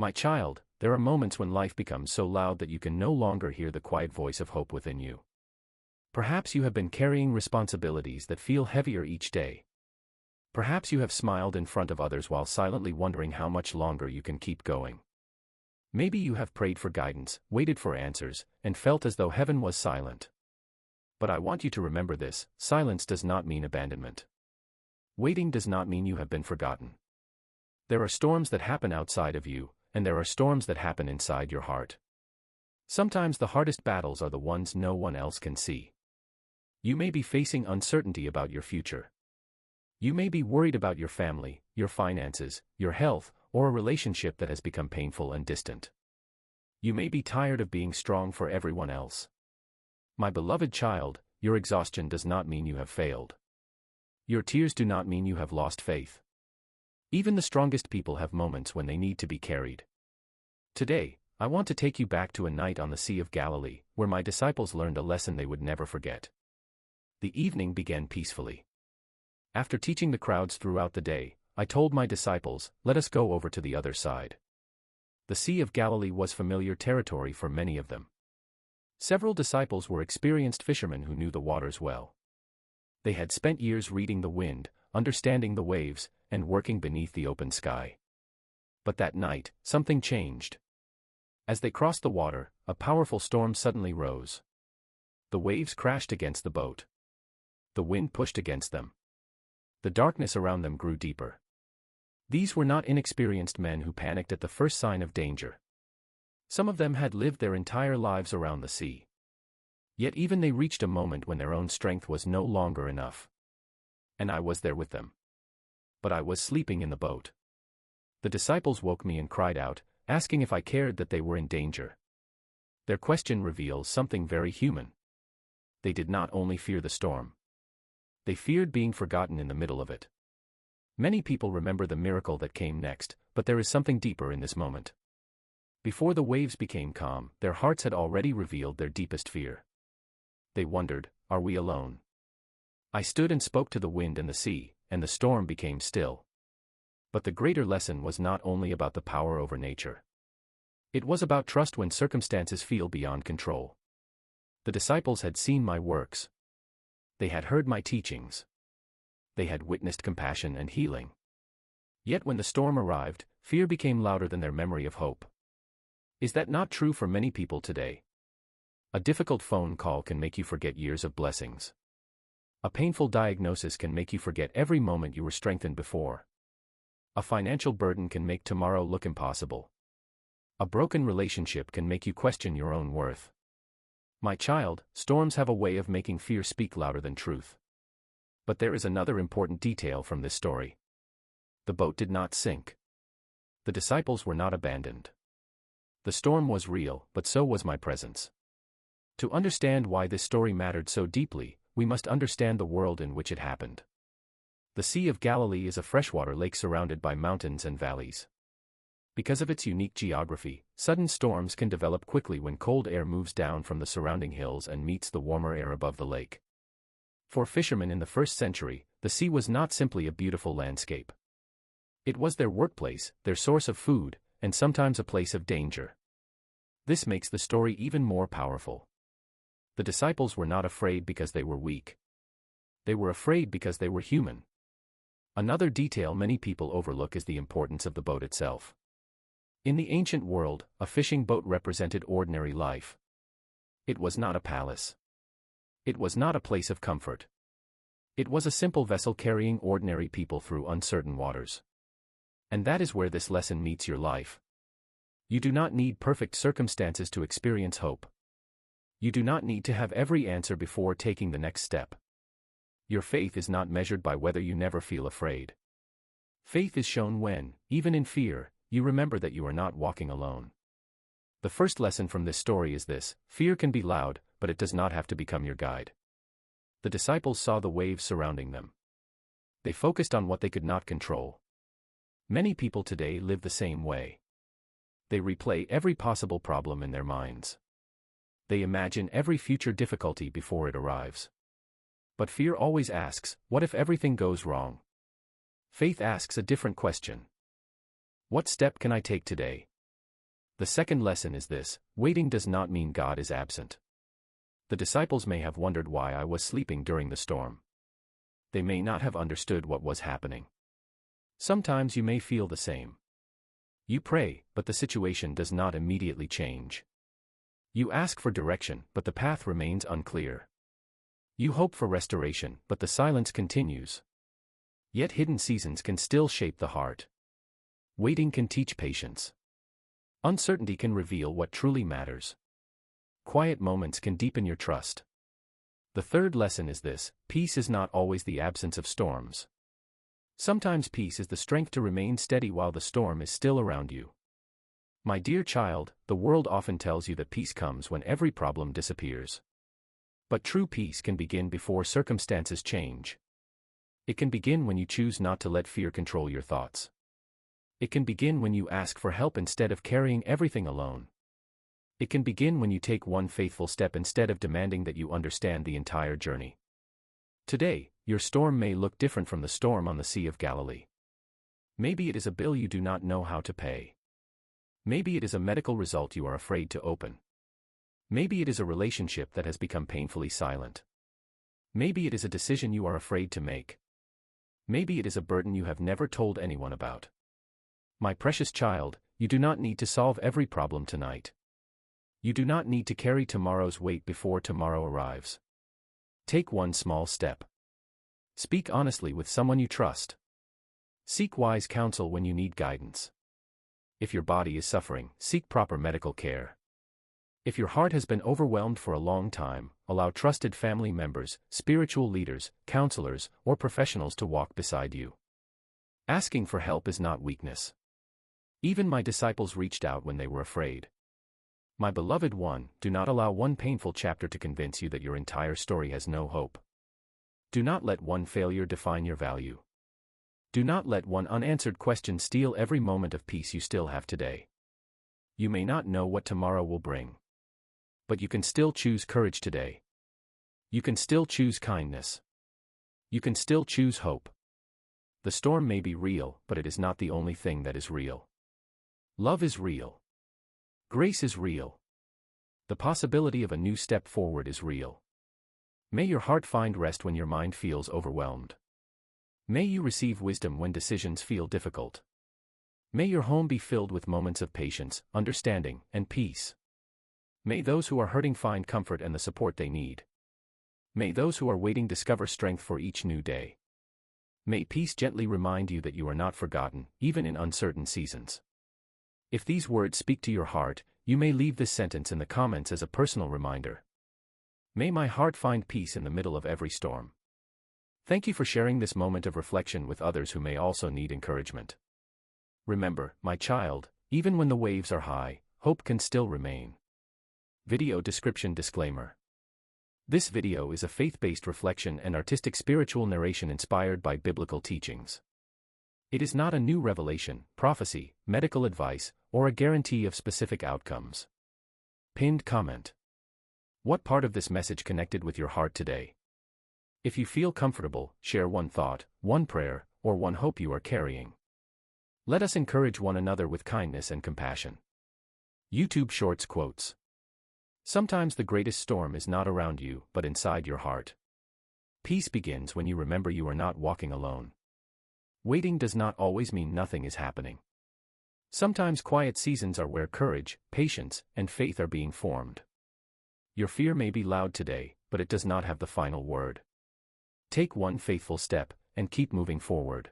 My child, there are moments when life becomes so loud that you can no longer hear the quiet voice of hope within you. Perhaps you have been carrying responsibilities that feel heavier each day. Perhaps you have smiled in front of others while silently wondering how much longer you can keep going. Maybe you have prayed for guidance, waited for answers, and felt as though heaven was silent. But I want you to remember this: silence does not mean abandonment. Waiting does not mean you have been forgotten. There are storms that happen outside of you, and there are storms that happen inside your heart. Sometimes the hardest battles are the ones no one else can see. You may be facing uncertainty about your future. You may be worried about your family, your finances, your health, or a relationship that has become painful and distant. You may be tired of being strong for everyone else. My beloved child, your exhaustion does not mean you have failed. Your tears do not mean you have lost faith. Even the strongest people have moments when they need to be carried. Today, I want to take you back to a night on the Sea of Galilee, where my disciples learned a lesson they would never forget. The evening began peacefully. After teaching the crowds throughout the day, I told my disciples, "Let us go over to the other side." The Sea of Galilee was familiar territory for many of them. Several disciples were experienced fishermen who knew the waters well. They had spent years reading the wind, understanding the waves, and working beneath the open sky. But that night, something changed. As they crossed the water, a powerful storm suddenly rose. The waves crashed against the boat. The wind pushed against them. The darkness around them grew deeper. These were not inexperienced men who panicked at the first sign of danger. Some of them had lived their entire lives around the sea. Yet even they reached a moment when their own strength was no longer enough. And I was there with them. But I was sleeping in the boat. The disciples woke me and cried out, asking if I cared that they were in danger. Their question reveals something very human. They did not only fear the storm. They feared being forgotten in the middle of it. Many people remember the miracle that came next, but there is something deeper in this moment. Before the waves became calm, their hearts had already revealed their deepest fear. They wondered, "Are we alone?" I stood and spoke to the wind and the sea, and the storm became still. But the greater lesson was not only about the power over nature. It was about trust when circumstances feel beyond control. The disciples had seen my works. They had heard my teachings. They had witnessed compassion and healing. Yet when the storm arrived, fear became louder than their memory of hope. Is that not true for many people today? A difficult phone call can make you forget years of blessings. A painful diagnosis can make you forget every moment you were strengthened before. A financial burden can make tomorrow look impossible. A broken relationship can make you question your own worth. My child, storms have a way of making fear speak louder than truth. But there is another important detail from this story. The boat did not sink. The disciples were not abandoned. The storm was real, but so was my presence. To understand why this story mattered so deeply, we must understand the world in which it happened. The Sea of Galilee is a freshwater lake surrounded by mountains and valleys. Because of its unique geography, sudden storms can develop quickly when cold air moves down from the surrounding hills and meets the warmer air above the lake. For fishermen in the first century, the sea was not simply a beautiful landscape. It was their workplace, their source of food, and sometimes a place of danger. This makes the story even more powerful. The disciples were not afraid because they were weak. They were afraid because they were human. Another detail many people overlook is the importance of the boat itself. In the ancient world, a fishing boat represented ordinary life. It was not a palace. It was not a place of comfort. It was a simple vessel carrying ordinary people through uncertain waters. And that is where this lesson meets your life. You do not need perfect circumstances to experience hope. You do not need to have every answer before taking the next step. Your faith is not measured by whether you never feel afraid. Faith is shown when, even in fear, you remember that you are not walking alone. The first lesson from this story is this: fear can be loud, but it does not have to become your guide. The disciples saw the waves surrounding them. They focused on what they could not control. Many people today live the same way. They replay every possible problem in their minds. They imagine every future difficulty before it arrives. But fear always asks, what if everything goes wrong? Faith asks a different question. What step can I take today? The second lesson is this: waiting does not mean God is absent. The disciples may have wondered why I was sleeping during the storm. They may not have understood what was happening. Sometimes you may feel the same. You pray, but the situation does not immediately change. You ask for direction, but the path remains unclear. You hope for restoration, but the silence continues. Yet hidden seasons can still shape the heart. Waiting can teach patience. Uncertainty can reveal what truly matters. Quiet moments can deepen your trust. The third lesson is this: peace is not always the absence of storms. Sometimes peace is the strength to remain steady while the storm is still around you. My dear child, the world often tells you that peace comes when every problem disappears. But true peace can begin before circumstances change. It can begin when you choose not to let fear control your thoughts. It can begin when you ask for help instead of carrying everything alone. It can begin when you take one faithful step instead of demanding that you understand the entire journey. Today, your storm may look different from the storm on the Sea of Galilee. Maybe it is a bill you do not know how to pay. Maybe it is a medical result you are afraid to open. Maybe it is a relationship that has become painfully silent. Maybe it is a decision you are afraid to make. Maybe it is a burden you have never told anyone about. My precious child, you do not need to solve every problem tonight. You do not need to carry tomorrow's weight before tomorrow arrives. Take one small step. Speak honestly with someone you trust. Seek wise counsel when you need guidance. If your body is suffering, seek proper medical care. If your heart has been overwhelmed for a long time, allow trusted family members, spiritual leaders, counselors, or professionals to walk beside you. Asking for help is not weakness. Even my disciples reached out when they were afraid. My beloved one, do not allow one painful chapter to convince you that your entire story has no hope. Do not let one failure define your value. Do not let one unanswered question steal every moment of peace you still have today. You may not know what tomorrow will bring. But you can still choose courage today. You can still choose kindness. You can still choose hope. The storm may be real, but it is not the only thing that is real. Love is real. Grace is real. The possibility of a new step forward is real. May your heart find rest when your mind feels overwhelmed. May you receive wisdom when decisions feel difficult. May your home be filled with moments of patience, understanding, and peace. May those who are hurting find comfort and the support they need. May those who are waiting discover strength for each new day. May peace gently remind you that you are not forgotten, even in uncertain seasons. If these words speak to your heart, you may leave this sentence in the comments as a personal reminder. May my heart find peace in the middle of every storm. Thank you for sharing this moment of reflection with others who may also need encouragement. Remember, my child, even when the waves are high, hope can still remain. Video description disclaimer. This video is a faith-based reflection and artistic spiritual narration inspired by biblical teachings. It is not a new revelation, prophecy, medical advice, or a guarantee of specific outcomes. Pinned comment. What part of this message connected with your heart today? If you feel comfortable, share one thought, one prayer, or one hope you are carrying. Let us encourage one another with kindness and compassion. YouTube Shorts quotes. Sometimes the greatest storm is not around you, but inside your heart. Peace begins when you remember you are not walking alone. Waiting does not always mean nothing is happening. Sometimes quiet seasons are where courage, patience, and faith are being formed. Your fear may be loud today, but it does not have the final word. Take one faithful step, and keep moving forward.